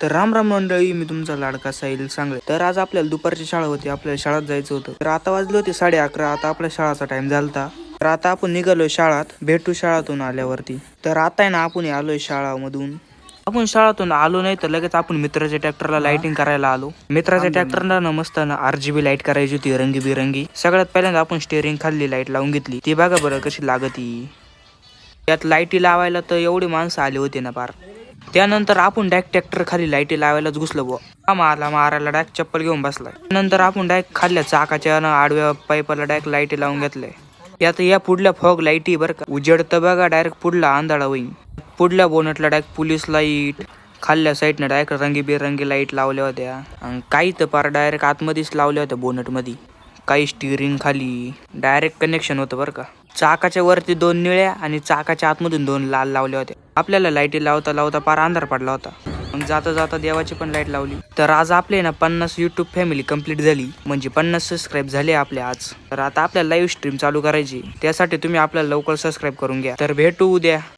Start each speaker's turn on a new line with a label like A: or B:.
A: तर राम राम मंडळी, मी तुमचा लाडका साहिल सांगळे. तर आज आपल्याला दुपारची शाळा होती, आपल्याला शाळेत जायचं होतं. तर आता वाजले होते 11:30. आता आपल्या शाळाचा टाइम झालता. तर आता आपण निघालोय शाळात, भेटू शाळातून आल्यावरती. तर आता आहे ना, आपण आलोय शाळामधून. आपण शाळातून आलो नाही तर लगेच आपण मित्राच्या ट्रॅक्टरला लाइटिंग करायला आलो. मित्राच्या ट्रॅक्टरला ना मस्त ना RGB लाईट करायची होती, रंगीबिरंगी. सगळ्यात पहिल्यांदा आपण स्टेअरिंग खाली लाईट लावून घेतली. ती बघा बरं कशी लागती. त्यात लाईटी लावायला तर एवढी माणसं आली होती ना पार. त्यानंतर आपण डायरेक्ट ट्रॅक्टर खाली लाईटी लावायलाच घुसलो बुवा. मारायला डायरेक्ट चप्पल घेऊन बसलाय. नंतर आपण डायरेक्ट खाल्ल्या चाकाच्या आडव्या पाईपाला डायरेक्ट लाईटी लावून घेतलंय. यात या पुढल्या फॉग लाईटी बरं का, उजेड तर बघा डायरेक्ट पुढला आंधळा होईल. पुढल्या बोनटला डायरेक्ट पोलीस लाईट, खाल्ल्या साईडनं डायरेक्ट रंगीबेरंगी लाईट लावल्या होत्या. आणि काही तर पार डायरेक्ट आतमध्येच लावल्या होत्या बोनट मध्ये. काही स्टिअरिंग खाली डायरेक्ट कनेक्शन होतं बरं का. चाकाच्या वरती 2 निळ्या आणि चाकाच्या आतमधून 2 लाल लावल्या होत्या. आपल्याला लाईटी लावता लावता पार अंधार पडला होता. मग जाता जाता देवाची पण लाईट लावली. तर आज आपले ना 50 YouTube फॅमिली कंप्लीट झाली, म्हणजे 50 सबस्क्राईब झाले आपले आज. तर आता आपल्याला लाईव्ह स्ट्रीम चालू करायची. त्यासाठी तुम्ही आपल्याला लवकर सबस्क्राईब करून घ्या. तर भेटू उद्या.